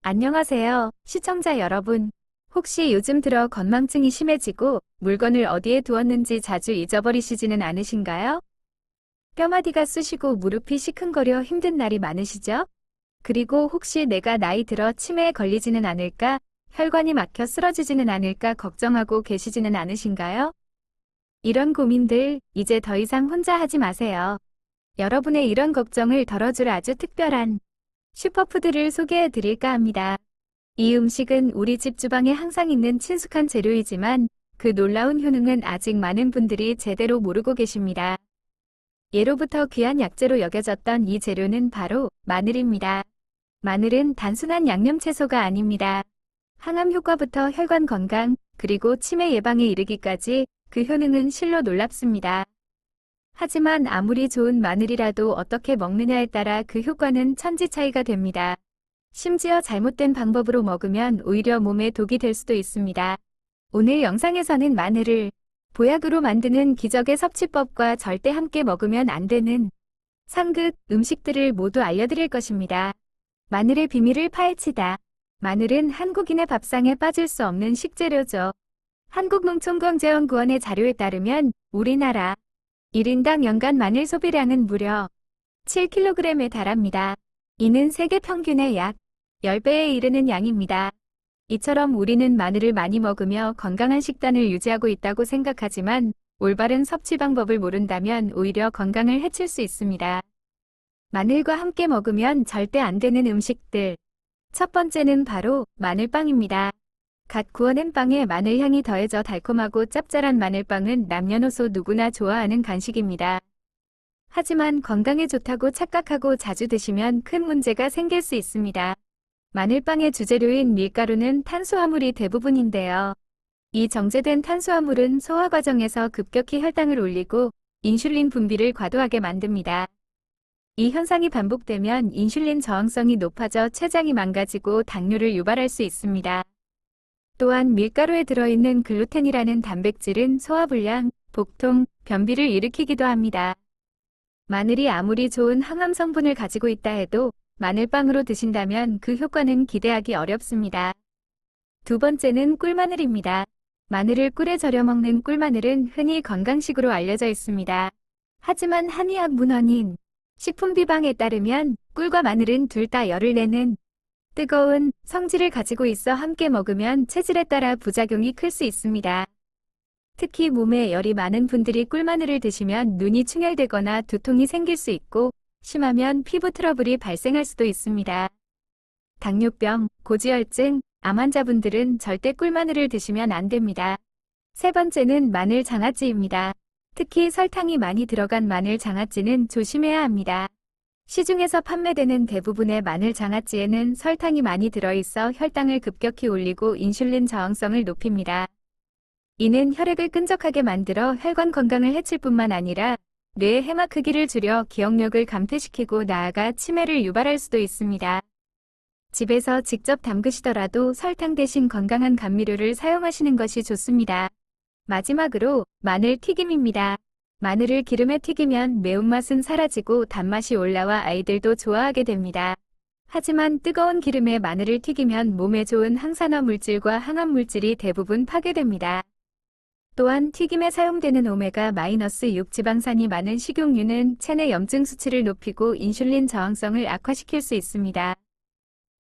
안녕하세요, 시청자 여러분. 혹시 요즘 들어 건망증이 심해지고 물건을 어디에 두었는지 자주 잊어버리시지는 않으신가요? 뼈마디가 쑤시고 무릎이 시큰거려 힘든 날이 많으시죠? 그리고 혹시 내가 나이 들어 치매에 걸리지는 않을까, 혈관이 막혀 쓰러지지는 않을까 걱정하고 계시지는 않으신가요? 이런 고민들 이제 더 이상 혼자 하지 마세요. 여러분의 이런 걱정을 덜어줄 아주 특별한 슈퍼푸드를 소개해 드릴까 합니다. 이 음식은 우리 집 주방에 항상 있는 친숙한 재료이지만 그 놀라운 효능은 아직 많은 분들이 제대로 모르고 계십니다. 예로부터 귀한 약재로 여겨졌던 이 재료는 바로 마늘입니다. 마늘은 단순한 양념채소가 아닙니다. 항암 효과부터 혈관 건강, 그리고 치매 예방에 이르기까지 그 효능은 실로 놀랍습니다. 하지만 아무리 좋은 마늘이라도 어떻게 먹느냐에 따라 그 효과는 천지 차이가 됩니다. 심지어 잘못된 방법으로 먹으면 오히려 몸에 독이 될 수도 있습니다. 오늘 영상에서는 마늘을 보약으로 만드는 기적의 섭취법과 절대 함께 먹으면 안 되는 상극 음식들을 모두 알려드릴 것입니다. 마늘의 비밀을 파헤치다. 마늘은 한국인의 밥상에 빠질 수 없는 식재료죠. 한국농촌경제연구원의 자료에 따르면 우리나라 1인당 연간 마늘 소비량은 무려 7kg에 달합니다. 이는 세계 평균의 약 10배에 이르는 양입니다. 이처럼 우리는 마늘을 많이 먹으며 건강한 식단을 유지하고 있다고 생각하지만 올바른 섭취 방법을 모른다면 오히려 건강을 해칠 수 있습니다. 마늘과 함께 먹으면 절대 안 되는 음식들. 첫 번째는 바로 마늘빵입니다. 갓 구워낸 빵에 마늘향이 더해져 달콤하고 짭짤한 마늘빵은 남녀노소 누구나 좋아하는 간식입니다. 하지만 건강에 좋다고 착각하고 자주 드시면 큰 문제가 생길 수 있습니다. 마늘빵의 주재료인 밀가루는 탄수화물이 대부분인데요. 이 정제된 탄수화물은 소화 과정에서 급격히 혈당을 올리고 인슐린 분비를 과도하게 만듭니다. 이 현상이 반복되면 인슐린 저항성이 높아져 췌장이 망가지고 당뇨를 유발할 수 있습니다. 또한 밀가루에 들어있는 글루텐이라는 단백질은 소화불량, 복통, 변비를 일으키기도 합니다. 마늘이 아무리 좋은 항암 성분을 가지고 있다 해도 마늘빵으로 드신다면 그 효과는 기대하기 어렵습니다. 두 번째는 꿀마늘입니다. 마늘을 꿀에 절여 먹는 꿀마늘은 흔히 건강식으로 알려져 있습니다. 하지만 한의학 문헌인 식품비방에 따르면 꿀과 마늘은 둘 다 열을 내는 뜨거운 성질을 가지고 있어 함께 먹으면 체질에 따라 부작용이 클 수 있습니다. 특히 몸에 열이 많은 분들이 꿀마늘을 드시면 눈이 충혈되거나 두통이 생길 수 있고 심하면 피부 트러블이 발생할 수도 있습니다. 당뇨병, 고지혈증, 암 환자분들은 절대 꿀마늘을 드시면 안 됩니다. 세 번째는 마늘 장아찌입니다. 특히 설탕이 많이 들어간 마늘 장아찌는 조심해야 합니다. 시중에서 판매되는 대부분의 마늘 장아찌에는 설탕이 많이 들어있어 혈당을 급격히 올리고 인슐린 저항성을 높입니다. 이는 혈액을 끈적하게 만들어 혈관 건강을 해칠 뿐만 아니라 뇌의 해마 크기를 줄여 기억력을 감퇴시키고 나아가 치매를 유발할 수도 있습니다. 집에서 직접 담그시더라도 설탕 대신 건강한 감미료를 사용하시는 것이 좋습니다. 마지막으로 마늘 튀김입니다. 마늘을 기름에 튀기면 매운맛은 사라지고 단맛이 올라와 아이들도 좋아하게 됩니다. 하지만 뜨거운 기름에 마늘을 튀기면 몸에 좋은 항산화 물질과 항암 물질이 대부분 파괴됩니다. 또한 튀김에 사용되는 오메가-6 지방산이 많은 식용유는 체내 염증 수치를 높이고 인슐린 저항성을 악화시킬 수 있습니다.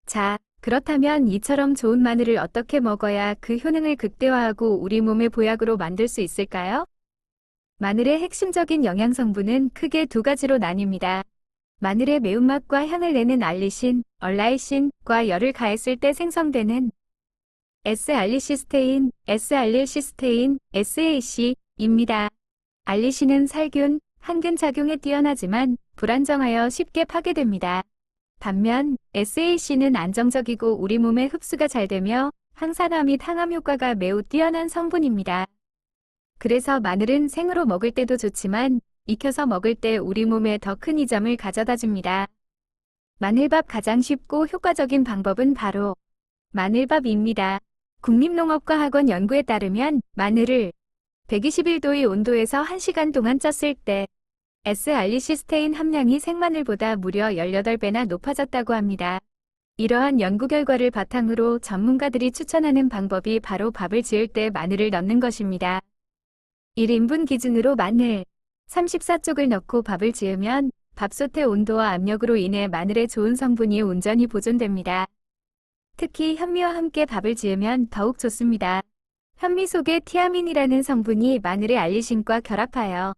자, 그렇다면 이처럼 좋은 마늘을 어떻게 먹어야 그 효능을 극대화하고 우리 몸의 보약으로 만들 수 있을까요? 마늘의 핵심적인 영양성분은 크게 두 가지로 나뉩니다. 마늘의 매운맛과 향을 내는 알리신, 얼라이신과 열을 가했을 때 생성되는 S-알리시스테인, S-알릴시스테인, SAC입니다. 알리신은 살균, 항균 작용에 뛰어나지만 불안정하여 쉽게 파괴됩니다. 반면 SAC는 안정적이고 우리 몸에 흡수가 잘 되며 항산화 및 항암 효과가 매우 뛰어난 성분입니다. 그래서 마늘은 생으로 먹을 때도 좋지만 익혀서 먹을 때 우리 몸에 더 큰 이점을 가져다 줍니다. 마늘밥 가장 쉽고 효과적인 방법은 바로 마늘밥입니다. 국립농업과학원 연구에 따르면 마늘을 121도의 온도에서 1시간 동안 쪘을 때 S-알리시스테인 함량이 생마늘보다 무려 18배나 높아졌다고 합니다. 이러한 연구 결과를 바탕으로 전문가들이 추천하는 방법이 바로 밥을 지을 때 마늘을 넣는 것입니다. 1인분 기준으로 마늘 34쪽을 넣고 밥을 지으면 밥솥의 온도와 압력으로 인해 마늘의 좋은 성분이 온전히 보존됩니다. 특히 현미와 함께 밥을 지으면 더욱 좋습니다. 현미 속의 티아민이라는 성분이 마늘의 알리신과 결합하여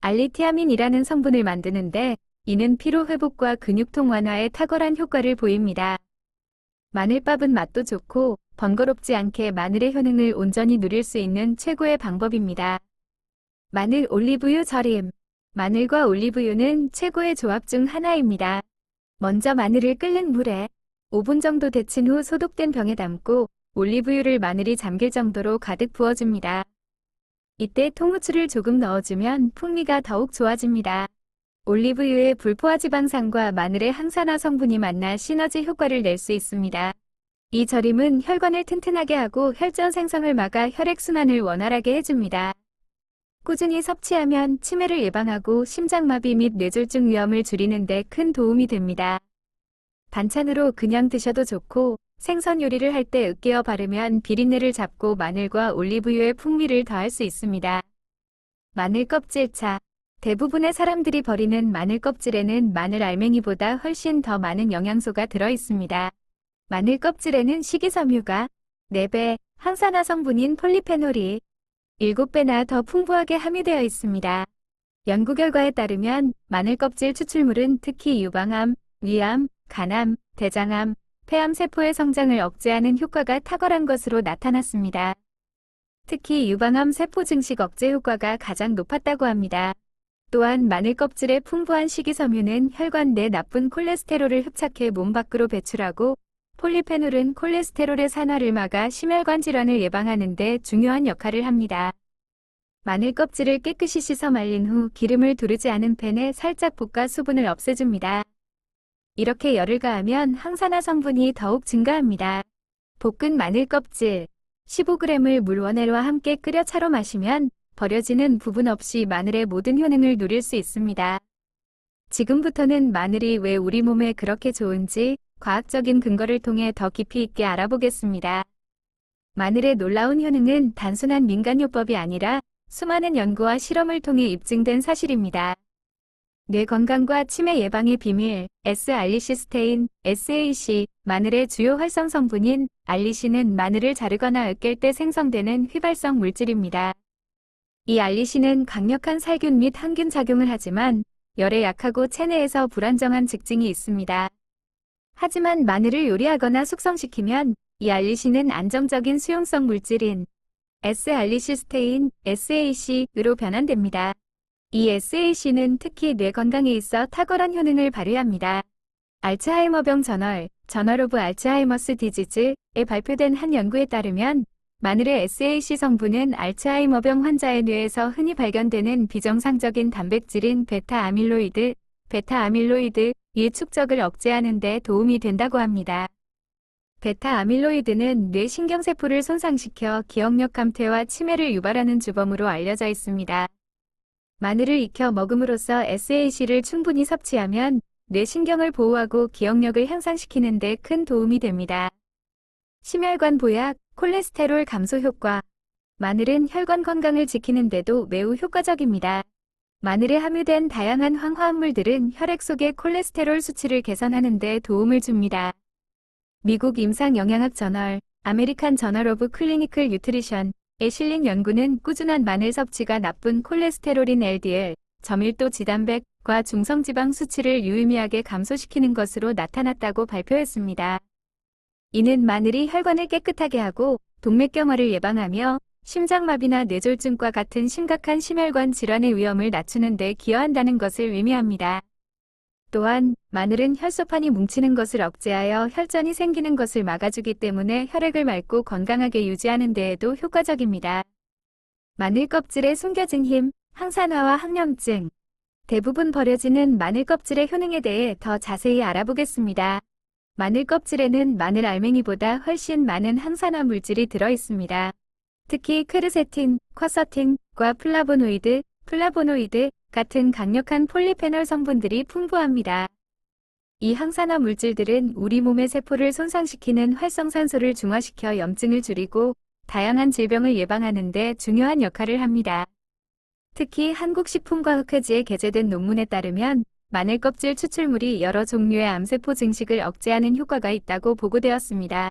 알리티아민이라는 성분을 만드는데 이는 피로 회복과 근육통 완화에 탁월한 효과를 보입니다. 마늘밥은 맛도 좋고 번거롭지 않게 마늘의 효능을 온전히 누릴 수 있는 최고의 방법입니다. 마늘 올리브유 절임. 마늘과 올리브유는 최고의 조합 중 하나입니다. 먼저 마늘을 끓는 물에 5분 정도 데친 후 소독된 병에 담고 올리브유를 마늘이 잠길 정도로 가득 부어줍니다. 이때 통후추를 조금 넣어주면 풍미가 더욱 좋아집니다. 올리브유의 불포화지방산과 마늘의 항산화 성분이 만나 시너지 효과를 낼 수 있습니다. 이 절임은 혈관을 튼튼하게 하고 혈전 생성을 막아 혈액순환을 원활하게 해줍니다. 꾸준히 섭취하면 치매를 예방하고 심장마비 및 뇌졸중 위험을 줄이는 데 큰 도움이 됩니다. 반찬으로 그냥 드셔도 좋고 생선 요리를 할 때 으깨어 바르면 비린내를 잡고 마늘과 올리브유의 풍미를 더할 수 있습니다. 마늘 껍질차. 대부분의 사람들이 버리는 마늘 껍질에는 마늘 알맹이보다 훨씬 더 많은 영양소가 들어 있습니다. 마늘 껍질에는 식이섬유가 4배, 항산화 성분인 폴리페놀이 7배나 더 풍부하게 함유되어 있습니다. 연구 결과에 따르면 마늘 껍질 추출물은 특히 유방암, 위암, 간암, 대장암, 폐암 세포의 성장을 억제하는 효과가 탁월한 것으로 나타났습니다. 특히 유방암 세포 증식 억제 효과가 가장 높았다고 합니다. 또한 마늘 껍질의 풍부한 식이섬유는 혈관 내 나쁜 콜레스테롤을 흡착해 몸 밖으로 배출하고 폴리페놀은 콜레스테롤의 산화를 막아 심혈관 질환을 예방하는 데 중요한 역할을 합니다. 마늘 껍질을 깨끗이 씻어 말린 후 기름을 두르지 않은 팬에 살짝 볶아 수분을 없애줍니다. 이렇게 열을 가하면 항산화 성분이 더욱 증가합니다. 볶은 마늘 껍질 15g을 물 원액과 함께 끓여 차로 마시면 버려지는 부분 없이 마늘의 모든 효능을 누릴 수 있습니다. 지금부터는 마늘이 왜 우리 몸에 그렇게 좋은지 과학적인 근거를 통해 더 깊이 있게 알아보겠습니다. 마늘의 놀라운 효능은 단순한 민간요법이 아니라 수많은 연구와 실험을 통해 입증된 사실입니다. 뇌 건강과 치매 예방의 비밀, S-알리시스테인, SAC, 마늘의 주요 활성 성분인 알리신은 마늘을 자르거나 으깰 때 생성되는 휘발성 물질입니다. 이 알리신은 강력한 살균 및 항균 작용을 하지만 열에 약하고 체내에서 불안정한 직증이 있습니다. 하지만 마늘을 요리하거나 숙성시키면 이 알리신은 안정적인 수용성 물질인 S-알리시스테인, SAC으로 변환됩니다. 이 SAC는 특히 뇌 건강에 있어 탁월한 효능을 발휘합니다. 알츠하이머병 저널 오브 알츠하이머스 디지즈에 발표된 한 연구에 따르면 마늘의 SAC 성분은 알츠하이머병 환자의 뇌에서 흔히 발견되는 비정상적인 단백질인 베타아밀로이드의 축적을 억제하는 데 도움이 된다고 합니다. 베타아밀로이드는 뇌 신경세포를 손상시켜 기억력 감퇴와 치매를 유발하는 주범으로 알려져 있습니다. 마늘을 익혀 먹음으로써 SAC를 충분히 섭취하면 뇌 신경을 보호하고 기억력을 향상시키는 데 큰 도움이 됩니다. 심혈관 보약, 콜레스테롤 감소 효과. 마늘은 혈관 건강을 지키는 데도 매우 효과적입니다. 마늘에 함유된 다양한 황화합물들은 혈액 속의 콜레스테롤 수치를 개선하는 데 도움을 줍니다. 미국 임상영양학 저널, 아메리칸 저널 오브 클리니컬 뉴트리션에 실린 연구는 꾸준한 마늘 섭취가 나쁜 콜레스테롤인 LDL, 저밀도 지단백과 중성지방 수치를 유의미하게 감소시키는 것으로 나타났다고 발표했습니다. 이는 마늘이 혈관을 깨끗하게 하고 동맥경화를 예방하며 심장마비나 뇌졸중과 같은 심각한 심혈관 질환의 위험을 낮추는 데 기여한다는 것을 의미합니다. 또한 마늘은 혈소판이 뭉치는 것을 억제하여 혈전이 생기는 것을 막아주기 때문에 혈액을 맑고 건강하게 유지하는 데에도 효과적입니다. 마늘 껍질에 숨겨진 힘, 항산화와 항염증. 대부분 버려지는 마늘 껍질의 효능에 대해 더 자세히 알아보겠습니다. 마늘 껍질에는 마늘 알맹이보다 훨씬 많은 항산화 물질이 들어 있습니다. 특히 퀘르세틴, 쿼서틴과 플라보노이드 같은 강력한 폴리페놀 성분들이 풍부합니다. 이 항산화 물질들은 우리 몸의 세포를 손상시키는 활성산소를 중화시켜 염증을 줄이고 다양한 질병을 예방하는 데 중요한 역할을 합니다. 특히 한국식품과학회지에 게재된 논문에 따르면 마늘 껍질 추출물이 여러 종류의 암세포 증식을 억제하는 효과가 있다고 보고되었습니다.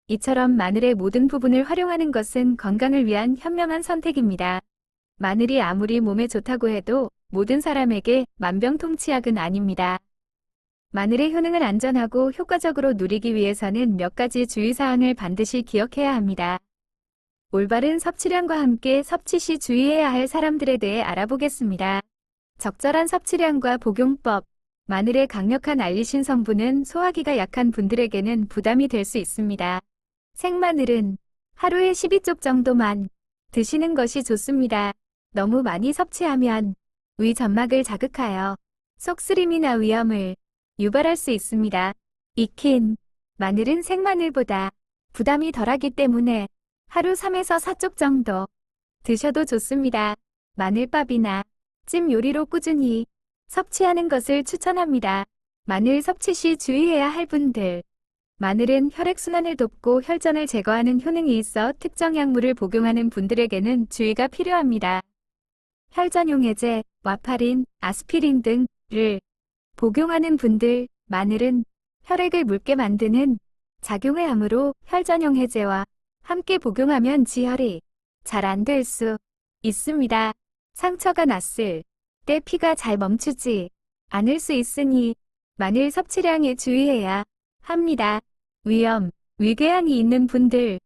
이처럼 마늘의 모든 부분을 활용하는 것은 건강을 위한 현명한 선택입니다. 마늘이 아무리 몸에 좋다고 해도 모든 사람에게 만병통치약은 아닙니다. 마늘의 효능을 안전하고 효과적으로 누리기 위해서는 몇 가지 주의사항을 반드시 기억해야 합니다. 올바른 섭취량과 함께 섭취 시 주의해야 할 사람들에 대해 알아보겠습니다. 적절한 섭취량과 복용법. 마늘의 강력한 알리신 성분은 소화기가 약한 분들에게는 부담이 될 수 있습니다. 생마늘은 하루에 12쪽 정도만 드시는 것이 좋습니다. 너무 많이 섭취하면 위 점막을 자극하여 속쓰림이나 위염을 유발할 수 있습니다. 익힌 마늘은 생마늘보다 부담이 덜하기 때문에 하루 3에서 4쪽 정도 드셔도 좋습니다. 마늘밥이나 찜 요리로 꾸준히 섭취하는 것을 추천합니다. 마늘 섭취 시 주의해야 할 분들. 마늘은 혈액순환을 돕고 혈전을 제거하는 효능이 있어 특정 약물을 복용하는 분들에게는 주의가 필요합니다. 혈전용 해제, 와파린, 아스피린 등을 복용하는 분들, 마늘은 혈액을 묽게 만드는 작용을 하므로 혈전용 해제와 함께 복용하면 지혈이 잘 안 될 수 있습니다. 상처가 났을 때 피가 잘 멈추지 않을 수 있으니 마늘 섭취량에 주의해야 합니다. 위염, 위궤양이 있는 분들,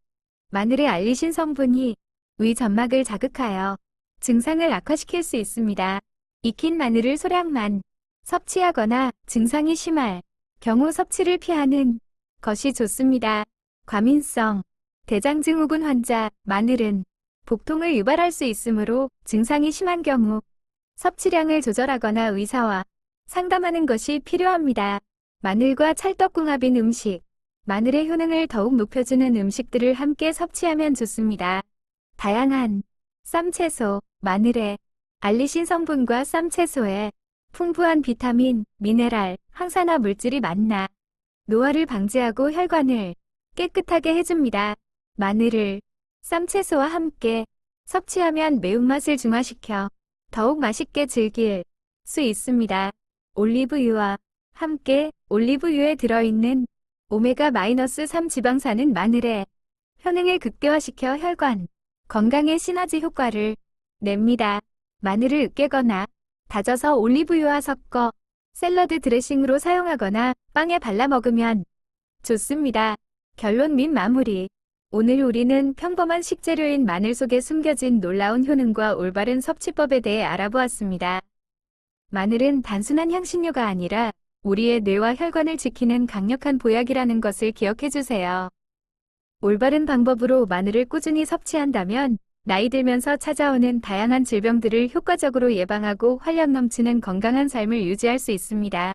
마늘의 알리신 성분이 위 점막을 자극하여 증상을 악화시킬 수 있습니다. 익힌 마늘을 소량만 섭취하거나 증상이 심할 경우 섭취를 피하는 것이 좋습니다. 과민성, 대장증후군 환자, 마늘은 복통을 유발할 수 있으므로 증상이 심한 경우 섭취량을 조절하거나 의사와 상담하는 것이 필요합니다. 마늘과 찰떡궁합인 음식, 마늘의 효능을 더욱 높여주는 음식들을 함께 섭취하면 좋습니다. 다양한 쌈채소, 마늘의 알리신 성분과 쌈채소에 풍부한 비타민, 미네랄, 항산화 물질이 만나 노화를 방지하고 혈관을 깨끗하게 해줍니다. 마늘을 쌈채소와 함께 섭취하면 매운맛을 중화시켜 더욱 맛있게 즐길 수 있습니다. 올리브유와 함께 올리브유에 들어있는 오메가-3 지방산은 마늘의 효능을 극대화시켜 혈관 건강에 시너지 효과를 냅니다. 마늘을 으깨거나 다져서 올리브유와 섞어 샐러드 드레싱으로 사용하거나 빵에 발라 먹으면 좋습니다. 결론 및 마무리. 오늘 우리는 평범한 식재료인 마늘 속에 숨겨진 놀라운 효능과 올바른 섭취법에 대해 알아보았습니다. 마늘은 단순한 향신료가 아니라 우리의 뇌와 혈관을 지키는 강력한 보약이라는 것을 기억해 주세요. 올바른 방법으로 마늘을 꾸준히 섭취한다면 나이 들면서 찾아오는 다양한 질병들을 효과적으로 예방하고 활력 넘치는 건강한 삶을 유지할 수 있습니다.